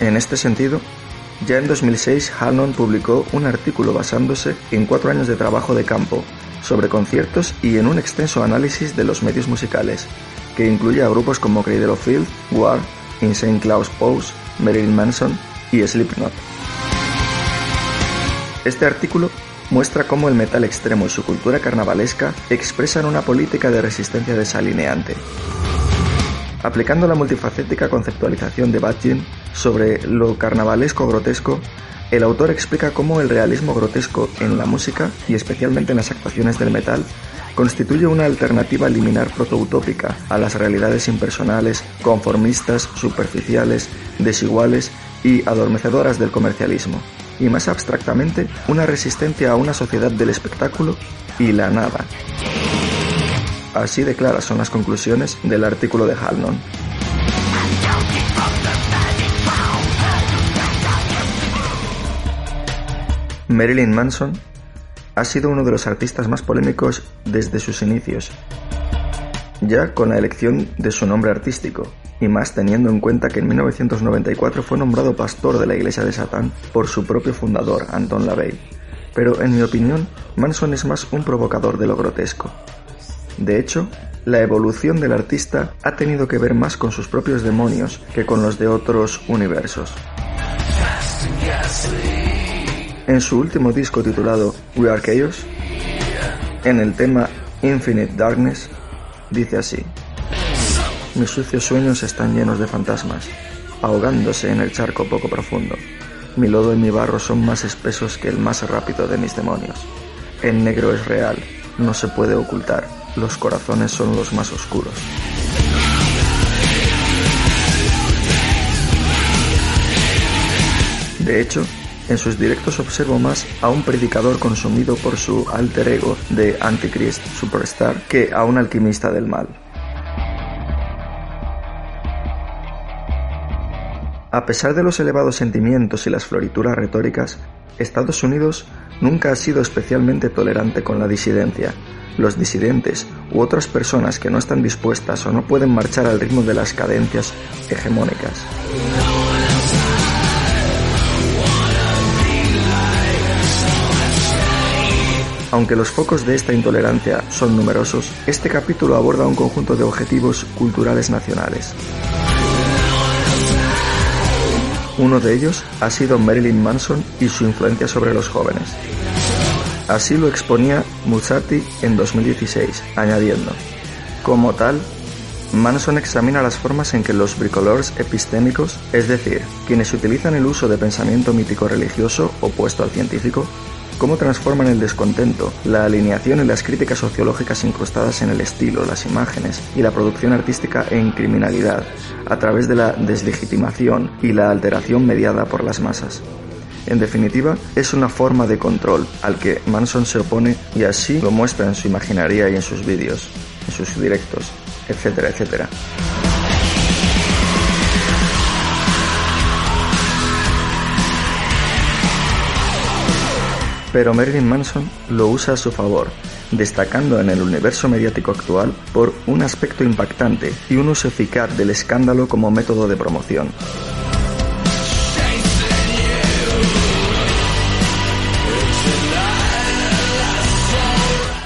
En este sentido, ya en 2006 Hanlon publicó un artículo basándose en 4 años de trabajo de campo sobre conciertos y en un extenso análisis de los medios musicales, que incluye a grupos como Cradle of Filth, War, Insane Clown Posse, Marilyn Manson y Slipknot. Este artículo muestra cómo el metal extremo y su cultura carnavalesca expresan una política de resistencia desalineante. Aplicando la multifacética conceptualización de Batgin sobre lo carnavalesco grotesco, el autor explica cómo el realismo grotesco en la música, y especialmente en las actuaciones del metal, constituye una alternativa liminar protoutópica a las realidades impersonales, conformistas, superficiales, desiguales y adormecedoras del comercialismo, y más abstractamente, una resistencia a una sociedad del espectáculo y la nada. Así de claras son las conclusiones del artículo de Hanlon. Marilyn Manson ha sido uno de los artistas más polémicos desde sus inicios, ya con la elección de su nombre artístico, y más teniendo en cuenta que en 1994 fue nombrado pastor de la Iglesia de Satán por su propio fundador, Anton LaVey. Pero en mi opinión, Manson es más un provocador de lo grotesco. De hecho, la evolución del artista ha tenido que ver más con sus propios demonios que con los de otros universos. En su último disco titulado We Are Chaos, en el tema Infinite Darkness, dice así: mis sucios sueños están llenos de fantasmas, ahogándose en el charco poco profundo. Mi lodo y mi barro son más espesos que el más rápido de mis demonios. El negro es real, no se puede ocultar. Los corazones son los más oscuros. De hecho, en sus directos observo más a un predicador consumido por su alter ego de Antichrist Superstar que a un alquimista del mal. A pesar de los elevados sentimientos y las florituras retóricas, Estados Unidos nunca ha sido especialmente tolerante con la disidencia. Los disidentes u otras personas que no están dispuestas o no pueden marchar al ritmo de las cadencias hegemónicas. Aunque los focos de esta intolerancia son numerosos, este capítulo aborda un conjunto de objetivos culturales nacionales. Uno de ellos ha sido Marilyn Manson y su influencia sobre los jóvenes. Así lo exponía Muzzatti en 2016, añadiendo: como tal, Manson examina las formas en que los bricoleurs epistémicos, es decir, quienes utilizan el uso de pensamiento mítico religioso opuesto al científico, cómo transforman el descontento, la alineación y las críticas sociológicas incrustadas en el estilo, las imágenes y la producción artística en criminalidad, a través de la deslegitimación y la alteración mediada por las masas. En definitiva, es una forma de control al que Manson se opone, y así lo muestra en su imaginaria y en sus vídeos, en sus directos, etcétera, etcétera. Pero Marilyn Manson lo usa a su favor, destacando en el universo mediático actual por un aspecto impactante y un uso eficaz del escándalo como método de promoción.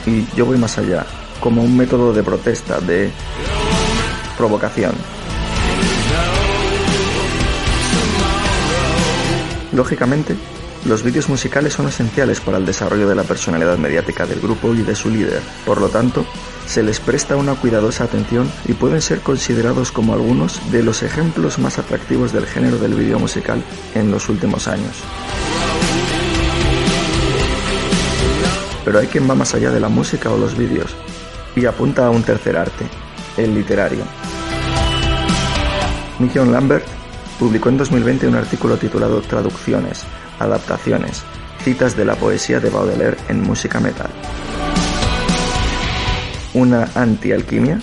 Y yo voy más allá, como un método de protesta, de provocación. Lógicamente, los vídeos musicales son esenciales para el desarrollo de la personalidad mediática del grupo y de su líder, por lo tanto, se les presta una cuidadosa atención y pueden ser considerados como algunos de los ejemplos más atractivos del género del vídeo musical en los últimos años. Pero hay quien va más allá de la música o los vídeos y apunta a un tercer arte, el literario. Michion Lambert publicó en 2020 un artículo titulado Traducciones, adaptaciones, citas de la poesía de Baudelaire en música metal. Una anti-alquimia,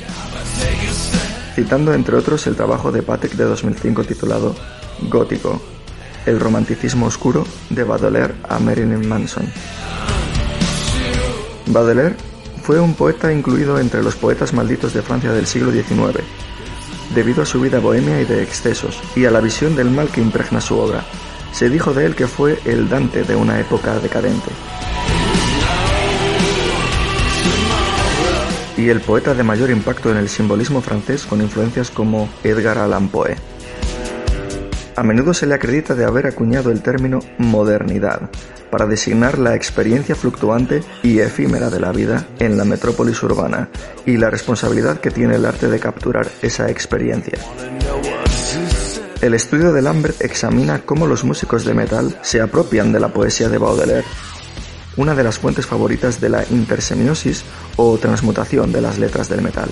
citando entre otros el trabajo de Patek de 2005 titulado Gótico, el romanticismo oscuro de Baudelaire a Marilyn Manson. Baudelaire fue un poeta incluido entre los poetas malditos de Francia del siglo XIX. debido a su vida bohemia y de excesos, y a la visión del mal que impregna su obra. Se dijo de él que fue el Dante de una época decadente. Y el poeta de mayor impacto en el simbolismo francés con influencias como Edgar Allan Poe. A menudo se le acredita de haber acuñado el término modernidad para designar la experiencia fluctuante y efímera de la vida en la metrópolis urbana y la responsabilidad que tiene el arte de capturar esa experiencia. El estudio de Lambert examina cómo los músicos de metal se apropian de la poesía de Baudelaire, una de las fuentes favoritas de la intersemiosis o transmutación de las letras del metal.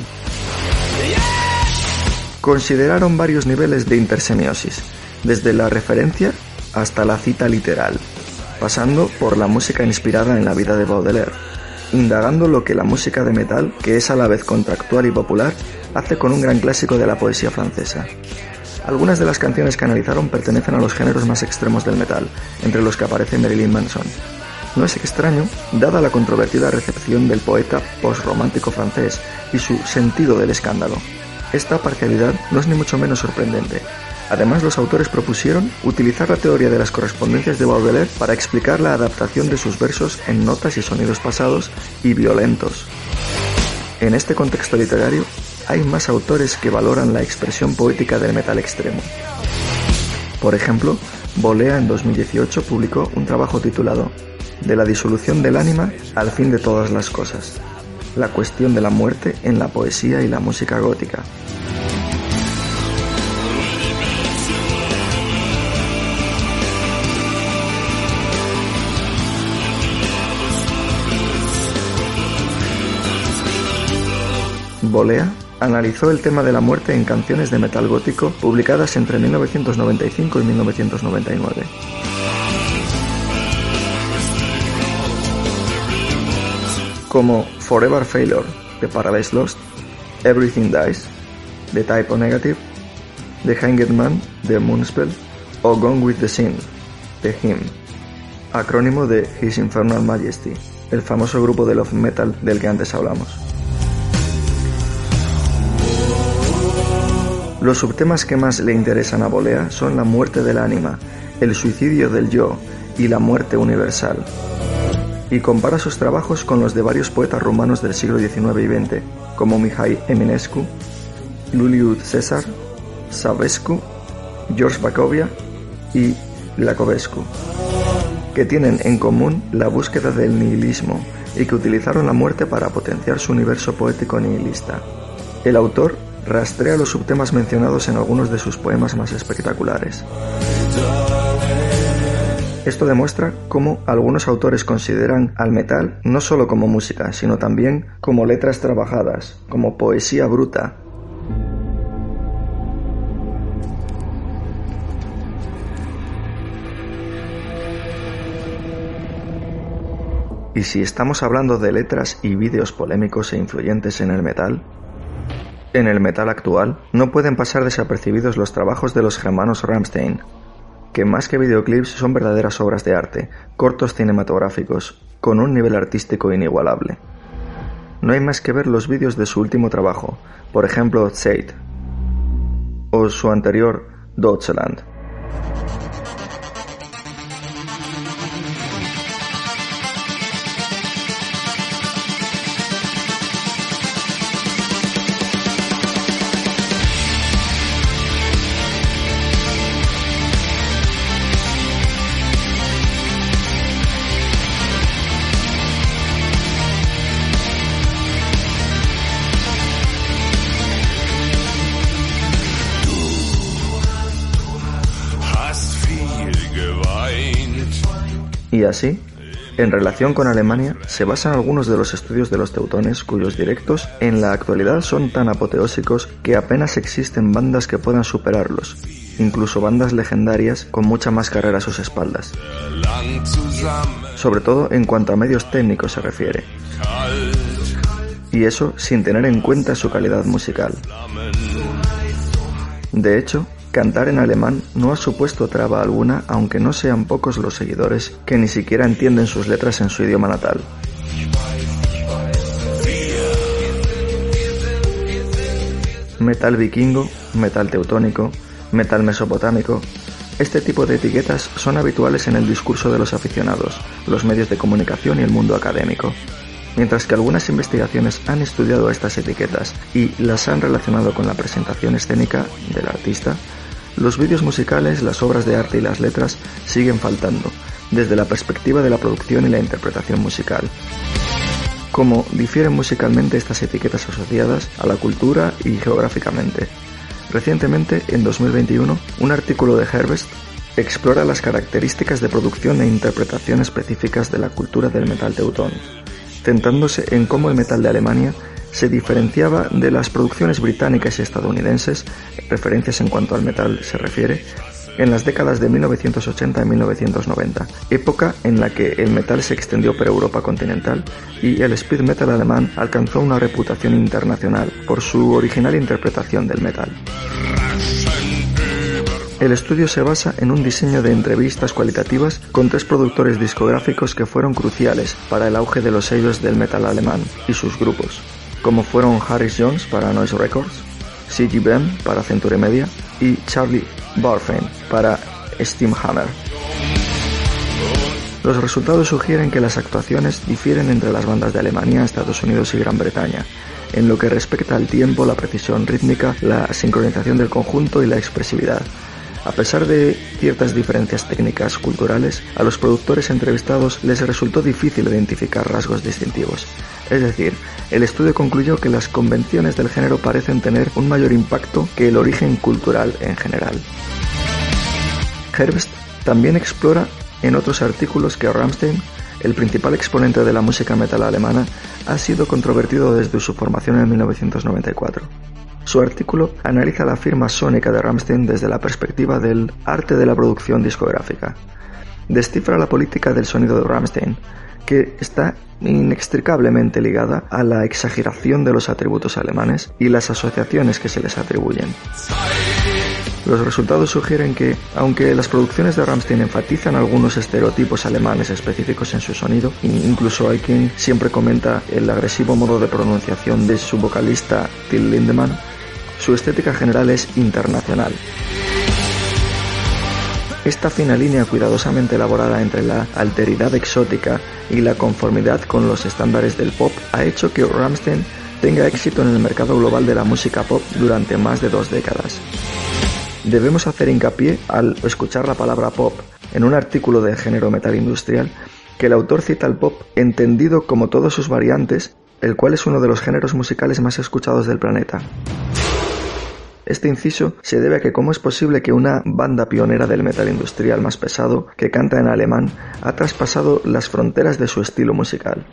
Consideraron varios niveles de intersemiosis, desde la referencia hasta la cita literal, pasando por la música inspirada en la vida de Baudelaire, indagando lo que la música de metal, que es a la vez contractual y popular, hace con un gran clásico de la poesía francesa. Algunas de las canciones que analizaron pertenecen a los géneros más extremos del metal, entre los que aparece Marilyn Manson. No es extraño, dada la controvertida recepción del poeta postromántico francés y su sentido del escándalo. Esta parcialidad no es ni mucho menos sorprendente. Además, los autores propusieron utilizar la teoría de las correspondencias de Baudelaire para explicar la adaptación de sus versos en notas y sonidos pasados y violentos. En este contexto literario, hay más autores que valoran la expresión poética del metal extremo. Por ejemplo, Bolea en 2018 publicó un trabajo titulado De la disolución del ánima al fin de todas las cosas, la cuestión de la muerte en la poesía y la música gótica. Bolea analizó el tema de la muerte en canciones de metal gótico publicadas entre 1995 y 1999. Como Forever Failure, de Paradise Lost, Everything Dies, de Type O Negative, The Hanged Man, de Moonspell, o Gone with the Sin, de Him, acrónimo de His Infernal Majesty, el famoso grupo de love metal del que antes hablamos. Los subtemas que más le interesan a Bolea son la muerte del ánima, el suicidio del yo y la muerte universal. Y compara sus trabajos con los de varios poetas rumanos del siglo XIX y XX, como Mihai Eminescu, Iuliu Cezar, Savescu, George Bacovia y Lacovescu, que tienen en común la búsqueda del nihilismo y que utilizaron la muerte para potenciar su universo poético nihilista. El autor rastrea los subtemas mencionados en algunos de sus poemas más espectaculares. Esto demuestra cómo algunos autores consideran al metal no solo como música, sino también como letras trabajadas, como poesía bruta. Y si estamos hablando de letras y vídeos polémicos e influyentes en el metal actual, no pueden pasar desapercibidos los trabajos de los germanos Rammstein, que más que videoclips son verdaderas obras de arte, cortos cinematográficos, con un nivel artístico inigualable. No hay más que ver los vídeos de su último trabajo, por ejemplo Zeit, o su anterior Deutschland. Y así, en relación con Alemania, se basan algunos de los estudios de los teutones cuyos directos en la actualidad son tan apoteósicos que apenas existen bandas que puedan superarlos, incluso bandas legendarias con mucha más carrera a sus espaldas. Sobre todo en cuanto a medios técnicos se refiere. Y eso sin tener en cuenta su calidad musical. De hecho, cantar en alemán no ha supuesto traba alguna, aunque no sean pocos los seguidores que ni siquiera entienden sus letras en su idioma natal. Metal Vikingo metal teutónico, metal mesopotámico. Este tipo de etiquetas son habituales en el discurso de los aficionados, los medios de comunicación y el mundo académico. Mientras que algunas investigaciones han estudiado estas etiquetas y las han relacionado con la presentación escénica del artista, los vídeos musicales, las obras de arte y las letras siguen faltando, desde la perspectiva de la producción y la interpretación musical. Cómo difieren musicalmente estas etiquetas asociadas a la cultura y geográficamente. Recientemente, en 2021, un artículo de Herbst explora las características de producción e interpretación específicas de la cultura del metal teutón, centrándose en cómo el metal de Alemania se diferenciaba de las producciones británicas y estadounidenses, referencias en cuanto al metal se refiere, en las décadas de 1980 y 1990, época en la que el metal se extendió por Europa continental y el speed metal alemán alcanzó una reputación internacional por su original interpretación del metal. El estudio se basa en un diseño de entrevistas cualitativas con 3 productores discográficos que fueron cruciales para el auge de los sellos del metal alemán y sus grupos, como fueron Harris Jones para Noise Records, C.G. Bem para Century Media y Charlie Bauerfeind para Steamhammer. Los resultados sugieren que las actuaciones difieren entre las bandas de Alemania, Estados Unidos y Gran Bretaña, en lo que respecta al tiempo, la precisión rítmica, la sincronización del conjunto y la expresividad. A pesar de ciertas diferencias técnicas culturales, a los productores entrevistados les resultó difícil identificar rasgos distintivos. Es decir, el estudio concluyó que las convenciones del género parecen tener un mayor impacto que el origen cultural en general. Herbst también explora en otros artículos que Rammstein, el principal exponente de la música metal alemana, ha sido controvertido desde su formación en 1994. Su artículo analiza la firma sónica de Rammstein desde la perspectiva del arte de la producción discográfica. Descifra la política del sonido de Rammstein, que está inextricablemente ligada a la exageración de los atributos alemanes y las asociaciones que se les atribuyen. Los resultados sugieren que, aunque las producciones de Rammstein enfatizan algunos estereotipos alemanes específicos en su sonido, incluso hay quien siempre comenta el agresivo modo de pronunciación de su vocalista Till Lindemann, su estética general es internacional. Esta fina línea cuidadosamente elaborada entre la alteridad exótica y la conformidad con los estándares del pop ha hecho que Rammstein tenga éxito en el mercado global de la música pop durante más de 2 décadas. Debemos hacer hincapié, al escuchar la palabra pop en un artículo de género metal industrial, que el autor cita el pop entendido como todas sus variantes, el cual es uno de los géneros musicales más escuchados del planeta. Este inciso se debe a que cómo es posible que una banda pionera del metal industrial más pesado, que canta en alemán, ha traspasado las fronteras de su estilo musical.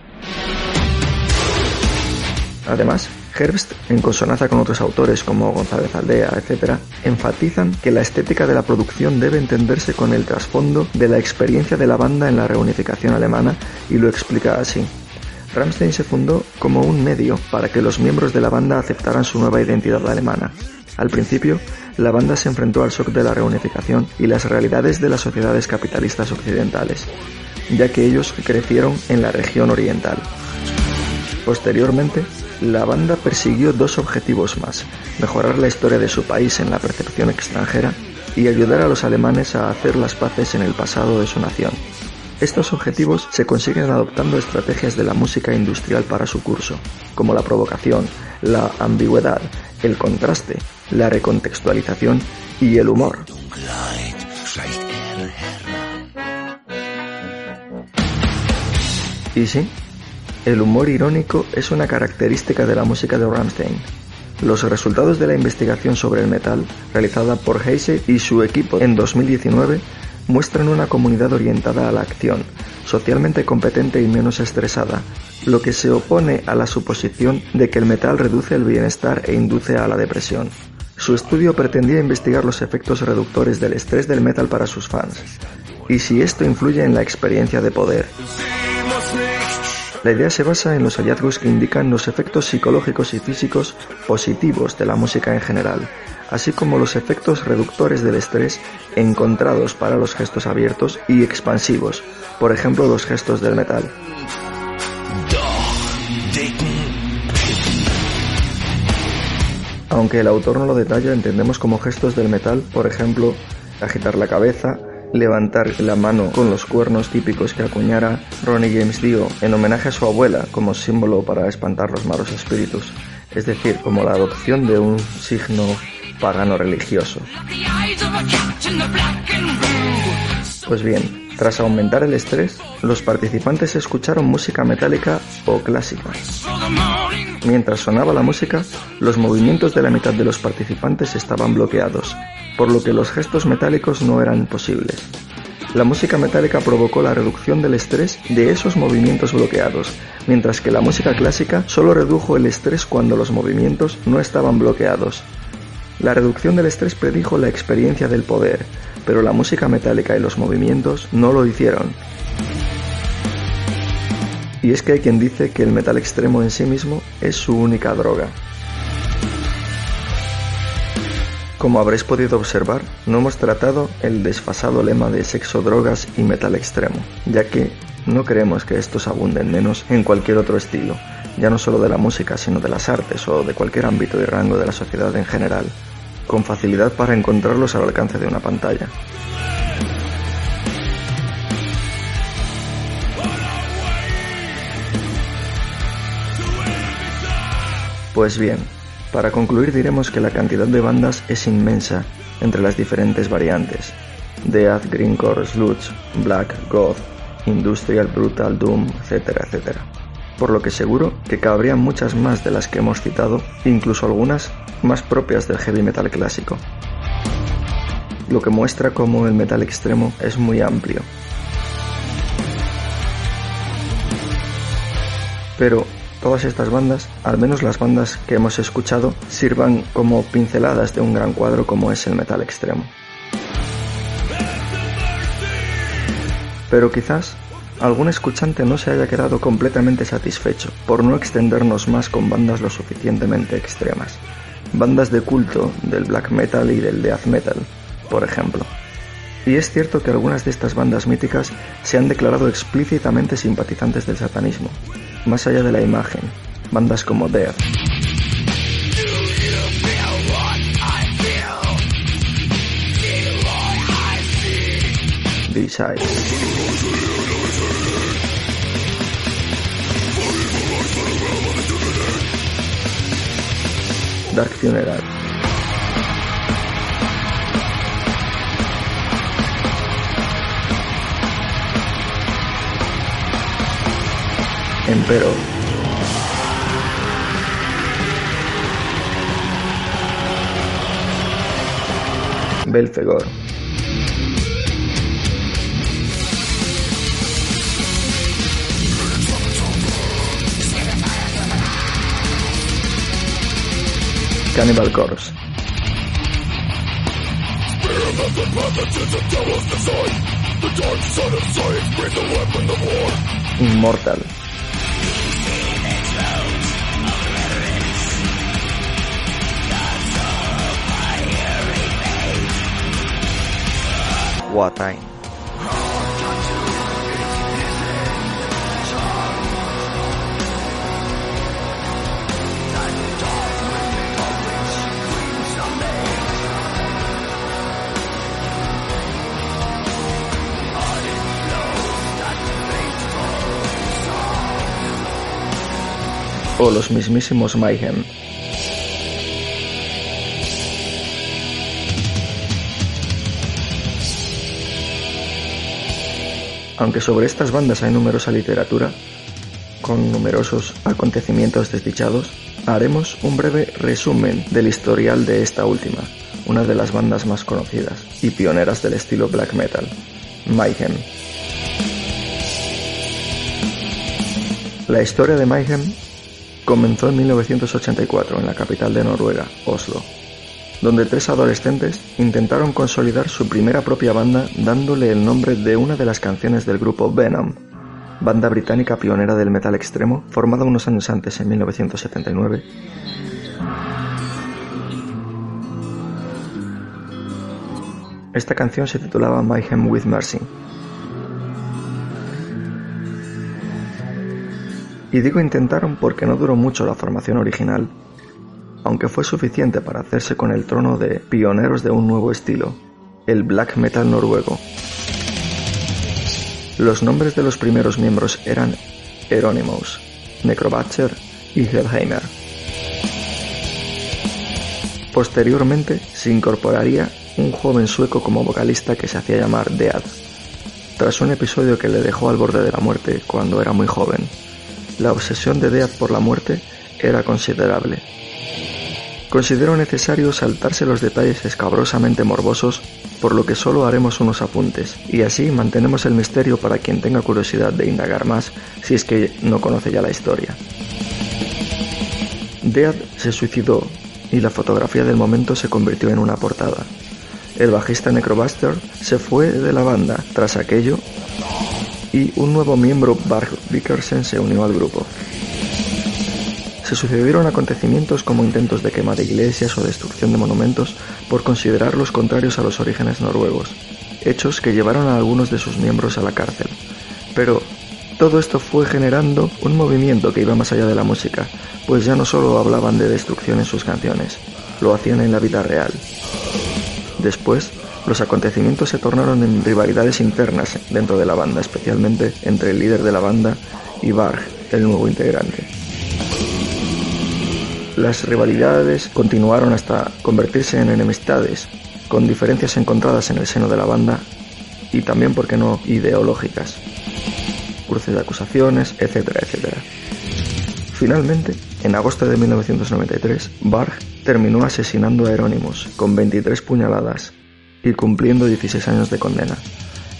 Además, Herbst, en consonancia con otros autores como González Aldea, etc., enfatizan que la estética de la producción debe entenderse con el trasfondo de la experiencia de la banda en la reunificación alemana y lo explica así. Rammstein se fundó como un medio para que los miembros de la banda aceptaran su nueva identidad alemana. Al principio, la banda se enfrentó al shock de la reunificación y las realidades de las sociedades capitalistas occidentales, ya que ellos crecieron en la región oriental. Posteriormente, la banda persiguió 2 objetivos más: mejorar la historia de su país en la percepción extranjera y ayudar a los alemanes a hacer las paces en el pasado de su nación. Estos objetivos se consiguen adoptando estrategias de la música industrial para su curso, como la provocación, la ambigüedad, el contraste, la recontextualización y el humor. Y sí, el humor irónico es una característica de la música de Rammstein. Los resultados de la investigación sobre el metal, realizada por Heise y su equipo en 2019, muestran una comunidad orientada a la acción, socialmente competente y menos estresada, lo que se opone a la suposición de que el metal reduce el bienestar e induce a la depresión. Su estudio pretendía investigar los efectos reductores del estrés del metal para sus fans, y si esto influye en la experiencia de poder. La idea se basa en los hallazgos que indican los efectos psicológicos y físicos positivos de la música en general, así como los efectos reductores del estrés encontrados para los gestos abiertos y expansivos, por ejemplo los gestos del metal. Aunque el autor no lo detalla, entendemos como gestos del metal, por ejemplo, agitar la cabeza, levantar la mano con los cuernos típicos que acuñara Ronnie James Dio en homenaje a su abuela como símbolo para espantar los malos espíritus, es decir, como la adopción de un signo pagano religioso. Pues bien, tras aumentar el estrés, los participantes escucharon música metálica o clásica. Mientras sonaba la música, los movimientos de la mitad de los participantes estaban bloqueados, por lo que los gestos metálicos no eran posibles. La música metálica provocó la reducción del estrés de esos movimientos bloqueados, mientras que la música clásica solo redujo el estrés cuando los movimientos no estaban bloqueados. La reducción del estrés predijo la experiencia del poder, pero la música metálica y los movimientos no lo hicieron. Y es que hay quien dice que el metal extremo en sí mismo es su única droga. Como habréis podido observar, no hemos tratado el desfasado lema de sexo, drogas y metal extremo, ya que no creemos que estos abunden menos en cualquier otro estilo, ya no solo de la música, sino de las artes o de cualquier ámbito y rango de la sociedad en general, con facilidad para encontrarlos al alcance de una pantalla. Pues bien, para concluir diremos que la cantidad de bandas es inmensa entre las diferentes variantes: Death, Grindcore, Sludge, Black, Goth, Industrial, Brutal, Doom, etcétera, etcétera. Por lo que seguro que cabrían muchas más de las que hemos citado, incluso algunas más propias del heavy metal clásico. Lo que muestra cómo el metal extremo es muy amplio. Pero todas estas bandas, al menos las bandas que hemos escuchado, sirvan como pinceladas de un gran cuadro como es el metal extremo. Pero quizás algún escuchante no se haya quedado completamente satisfecho por no extendernos más con bandas lo suficientemente extremas. Bandas de culto del black metal y del death metal, por ejemplo. Y es cierto que algunas de estas bandas míticas se han declarado explícitamente simpatizantes del satanismo, más allá de la imagen, bandas como Death, Deicide, Dark Funeral, Emperor, Belphegor, Cannibal Corpse, Immortal, Watain, o los mismísimos Mayhem. Aunque sobre estas bandas hay numerosa literatura, con numerosos acontecimientos desdichados, haremos un breve resumen del historial de esta última, una de las bandas más conocidas y pioneras del estilo black metal, Mayhem. La historia de Mayhem comenzó en 1984 en la capital de Noruega, Oslo, donde 3 adolescentes intentaron consolidar su primera propia banda dándole el nombre de una de las canciones del grupo Venom, banda británica pionera del metal extremo formada unos años antes, en 1979. Esta canción se titulaba Mayhem with Mercy. Y digo intentaron porque no duró mucho la formación original, aunque fue suficiente para hacerse con el trono de pioneros de un nuevo estilo, el black metal noruego. Los nombres de los primeros miembros eran Euronymous, Necrobatcher y Hellhammer. Posteriormente se incorporaría un joven sueco como vocalista que se hacía llamar Dead, tras un episodio que le dejó al borde de la muerte cuando era muy joven. La obsesión de Dead por la muerte era considerable. Considero necesario saltarse los detalles escabrosamente morbosos, por lo que solo haremos unos apuntes, y así mantenemos el misterio para quien tenga curiosidad de indagar más, si es que no conoce ya la historia. Dead se suicidó, y la fotografía del momento se convirtió en una portada. El bajista Necrobatcher se fue de la banda tras aquello, y un nuevo miembro, Varg Vikersen, se unió al grupo. Se sucedieron acontecimientos como intentos de quema de iglesias o destrucción de monumentos por considerarlos contrarios a los orígenes noruegos, hechos que llevaron a algunos de sus miembros a la cárcel. Pero todo esto fue generando un movimiento que iba más allá de la música, pues ya no solo hablaban de destrucción en sus canciones, lo hacían en la vida real. Después, los acontecimientos se tornaron en rivalidades internas dentro de la banda, especialmente entre el líder de la banda y Varg, el nuevo integrante. Las rivalidades continuaron hasta convertirse en enemistades, con diferencias encontradas en el seno de la banda y también, por qué no, ideológicas, cruces de acusaciones, etcétera, etcétera. Finalmente, en agosto de 1993, Varg terminó asesinando a Euronymous con 23 puñaladas y cumpliendo 16 años de condena.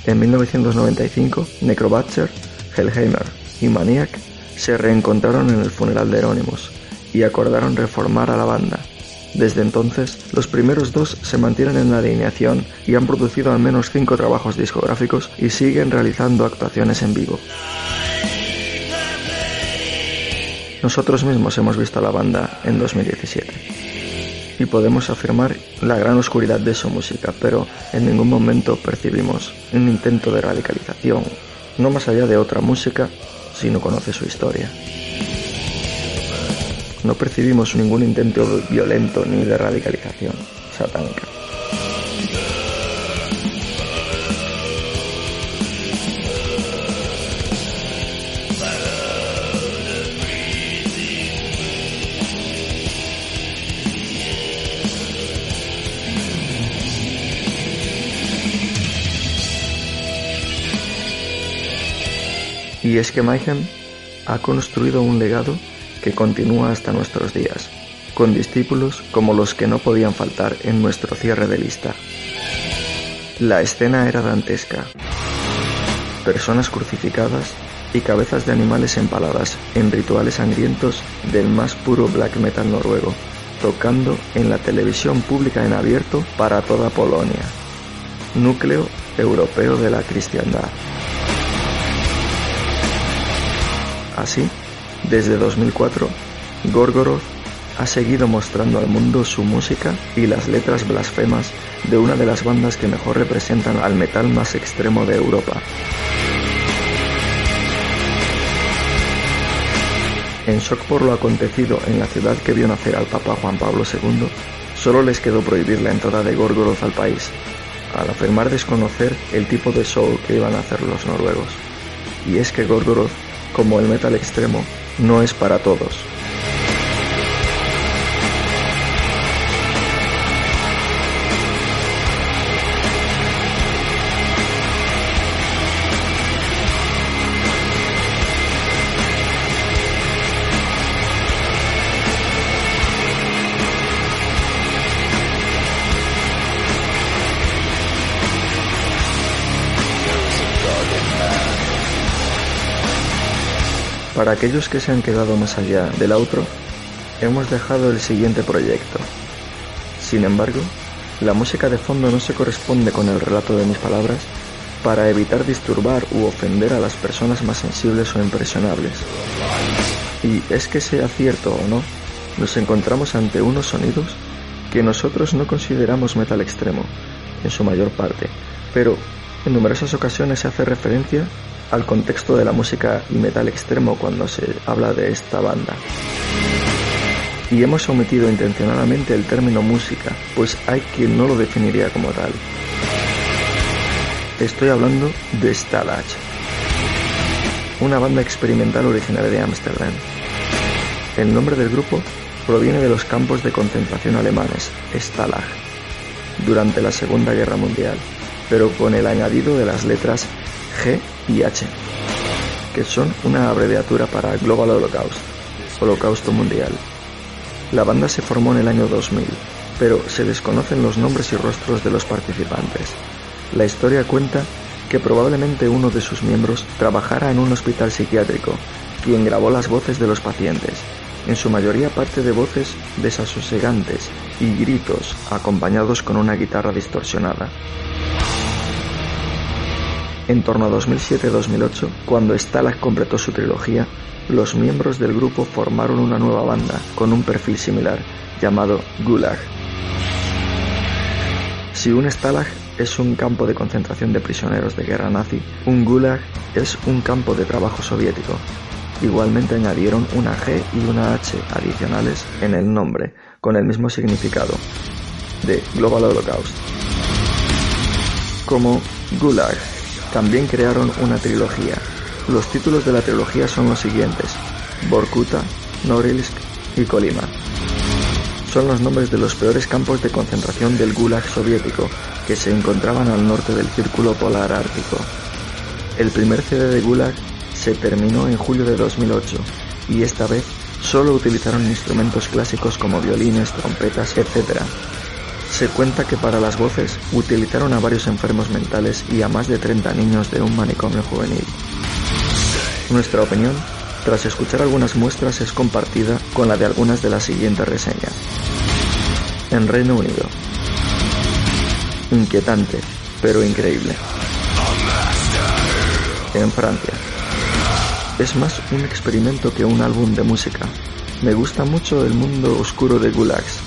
En 1995, Necrobatcher, Hellhammer y Maniac se reencontraron en el funeral de Euronymous y acordaron reformar a la banda. Desde entonces, los primeros dos se mantienen en la alineación y han producido al menos 5 trabajos discográficos y siguen realizando actuaciones en vivo. Nosotros mismos hemos visto a la banda en 2017 y podemos afirmar la gran oscuridad de su música, pero en ningún momento percibimos un intento de radicalización, no más allá de otra música si no conoce su historia. No percibimos ningún intento violento ni de radicalización satánica. Y es que Mayhem ha construido un legado que continúa hasta nuestros días, con discípulos como los que no podían faltar en nuestro cierre de lista. La escena era dantesca. Personas crucificadas y cabezas de animales empaladas en rituales sangrientos del más puro black metal noruego, tocando en la televisión pública en abierto para toda Polonia, núcleo europeo de la cristiandad. Así, desde 2004, Gorgoroth ha seguido mostrando al mundo su música y las letras blasfemas de una de las bandas que mejor representan al metal más extremo de Europa. En shock por lo acontecido en la ciudad que vio nacer al Papa Juan Pablo II, solo les quedó prohibir la entrada de Gorgoroth al país, al afirmar desconocer el tipo de show que iban a hacer los noruegos. Y es que Gorgoroth, como el metal extremo, no es para todos. Para aquellos que se han quedado más allá del outro, hemos dejado el siguiente proyecto. Sin embargo, la música de fondo no se corresponde con el relato de mis palabras para evitar disturbar u ofender a las personas más sensibles o impresionables. Y es que sea cierto o no, nos encontramos ante unos sonidos que nosotros no consideramos metal extremo, en su mayor parte, pero en numerosas ocasiones se hace referencia al contexto de la música y metal extremo cuando se habla de esta banda. Y hemos omitido intencionadamente el término música, pues hay quien no lo definiría como tal. Estoy hablando de Stalag, una banda experimental originaria de Ámsterdam. El nombre del grupo proviene de los campos de concentración alemanes, Stalag, durante la Segunda Guerra Mundial, pero con el añadido de las letras G y H, que son una abreviatura para Global Holocaust, Holocausto Mundial. La banda se formó en el año 2000, pero se desconocen los nombres y rostros de los participantes. La historia cuenta que probablemente uno de sus miembros trabajara en un hospital psiquiátrico, quien grabó las voces de los pacientes, en su mayoría parte de voces desasosegantes y gritos acompañados con una guitarra distorsionada. En torno a 2007-2008, cuando Stalag completó su trilogía, los miembros del grupo formaron una nueva banda con un perfil similar, llamado Gulag. Si un Stalag es un campo de concentración de prisioneros de guerra nazi, un Gulag es un campo de trabajo soviético. Igualmente añadieron una G y una H adicionales en el nombre, con el mismo significado, de Global Holocaust. Como Gulag, también crearon una trilogía. Los títulos de la trilogía son los siguientes: Vorkuta, Norilsk y Kolyma. Son los nombres de los peores campos de concentración del Gulag soviético, que se encontraban al norte del Círculo Polar Ártico. El primer CD de Gulag se terminó en julio de 2008, y esta vez solo utilizaron instrumentos clásicos como violines, trompetas, etc. Se cuenta que para las voces utilizaron a varios enfermos mentales y a más de 30 niños de un manicomio juvenil. Nuestra opinión, tras escuchar algunas muestras, es compartida con la de algunas de las siguientes reseñas. En Reino Unido: inquietante, pero increíble. En Francia: es más un experimento que un álbum de música. Me gusta mucho el mundo oscuro de Gulags,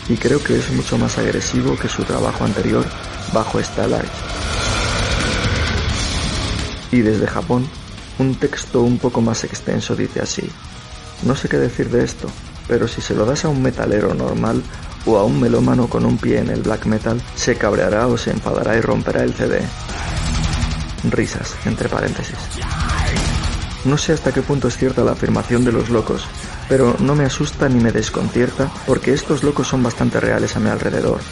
y creo que es mucho más agresivo que su trabajo anterior bajo Stalag. Y desde Japón, un texto un poco más extenso dice así: no sé qué decir de esto, pero si se lo das a un metalero normal o a un melómano con un pie en el black metal, se cabreará o se enfadará y romperá el CD. Risas, entre paréntesis. No sé hasta qué punto es cierta la afirmación de los locos, pero no me asusta ni me desconcierta porque estos locos son bastante reales a mi alrededor.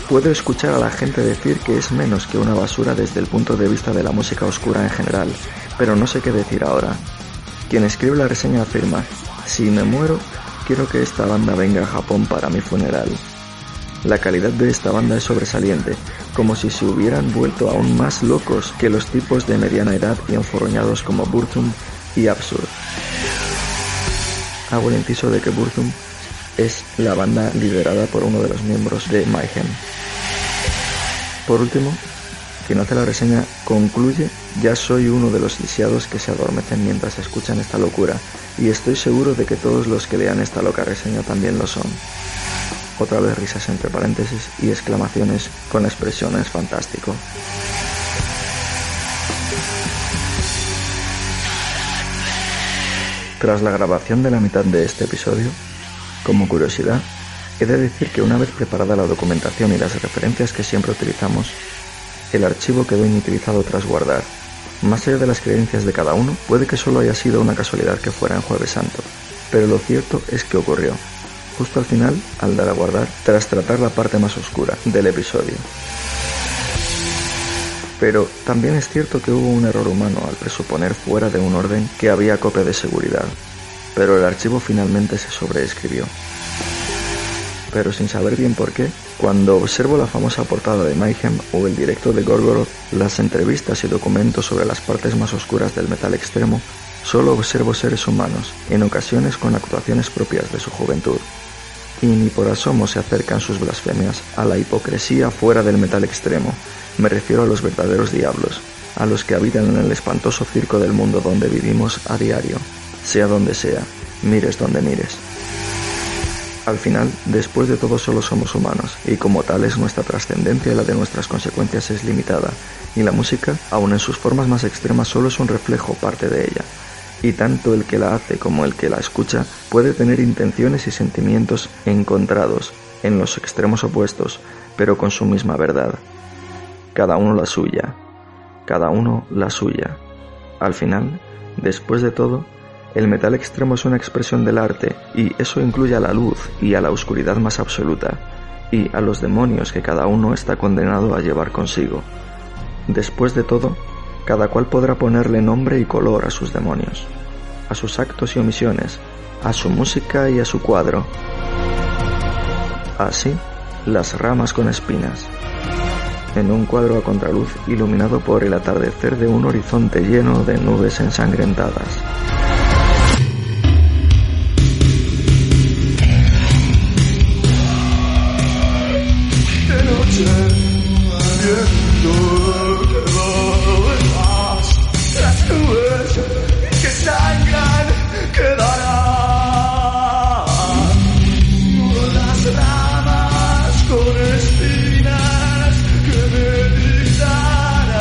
Puedo escuchar a la gente decir que es menos que una basura desde el punto de vista de la música oscura en general, pero no sé qué decir ahora. Quien escribe la reseña afirma: si me muero, quiero que esta banda venga a Japón para mi funeral. La calidad de esta banda es sobresaliente, como si se hubieran vuelto aún más locos que los tipos de mediana edad y enfurruñados como Burzum y Absurd. Hago el inciso de que Burzum es la banda liderada por uno de los miembros de Mayhem. Por último, quien hace la reseña concluye: ya soy uno de los lisiados que se adormecen mientras escuchan esta locura, y estoy seguro de que todos los que lean esta loca reseña también lo son. Otra vez risas entre paréntesis y exclamaciones con la expresión "es fantástico". Tras la grabación de la mitad de este episodio, como curiosidad, he de decir que una vez preparada la documentación y las referencias que siempre utilizamos, el archivo quedó inutilizado tras guardar. Más allá de las creencias de cada uno, puede que solo haya sido una casualidad que fuera en Jueves Santo, pero lo cierto es que ocurrió, justo al final, al dar a guardar, tras tratar la parte más oscura del episodio. Pero también es cierto que hubo un error humano al presuponer fuera de un orden que había copia de seguridad, pero el archivo finalmente se sobreescribió. Pero sin saber bien por qué, cuando observo la famosa portada de Mayhem o el directo de Gorgoroth, las entrevistas y documentos sobre las partes más oscuras del metal extremo, solo observo seres humanos, en ocasiones con actuaciones propias de su juventud. Y ni por asomo se acercan sus blasfemias a la hipocresía fuera del metal extremo. Me refiero a los verdaderos diablos, a los que habitan en el espantoso circo del mundo donde vivimos a diario, sea donde sea, mires donde mires. Al final, después de todo, solo somos humanos, y como tales nuestra trascendencia y la de nuestras consecuencias es limitada, y la música, aun en sus formas más extremas, solo es un reflejo, parte de ella. y tanto el que la hace como el que la escucha puede tener intenciones y sentimientos encontrados en los extremos opuestos, pero con su misma verdad. Cada uno la suya, cada uno la suya. Al final, después de todo, el metal extremo es una expresión del arte, y eso incluye a la luz y a la oscuridad más absoluta, y a los demonios que cada uno está condenado a llevar consigo. Después de todo, cada cual podrá ponerle nombre y color a sus demonios, a sus actos y omisiones, a su música y a su cuadro. Así, Las ramas con espinas, en un cuadro a contraluz iluminado por el atardecer de un horizonte lleno de nubes ensangrentadas. De noche, viendo que volvas, las nubes que sangran quedarán. Las ramas con espinas que me dictarán.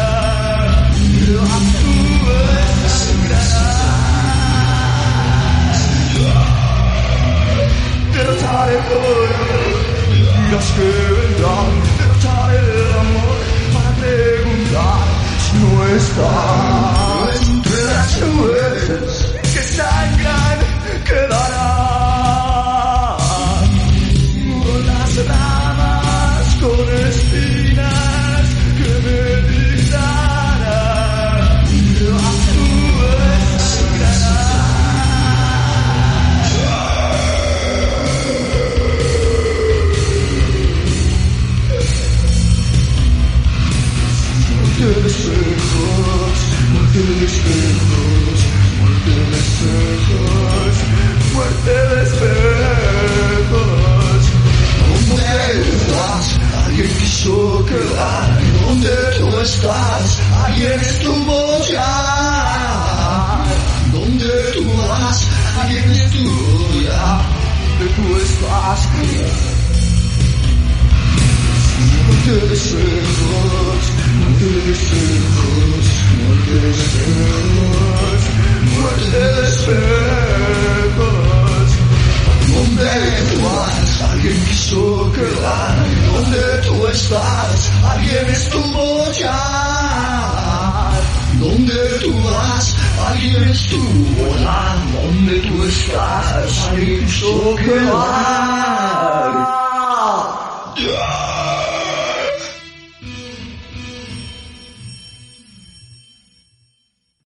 Las nubes sangrarán. Derrotaré hoy días que vendrán. Derrotaré el amor para preguntar si no estás. Entre las nubes que sangran quedarán. Las ramas con espinas que me dictarán. Las nubes sangrarán. Muerte de espejos, muerte de espejos, muerte de espejos, muerte de espejos. ¿Dónde estás? Alguien quiso quedar. ¿Dónde tú estás? Alguien estuvo ya. ¿Dónde tú vas? Alguien estuvo ya. ¿Dónde tú estás? Muerte de espejos, muerte de espejos, muerte de espejos, muerte de espejos. ¿Dónde tú vas? Alguien quiso quedar. ¿Dónde tú estás? Alguien estuvo ya. ¿Dónde tú vas? Alguien estuvo ya. ¿Dónde tú estás? Alguien quiso quedar.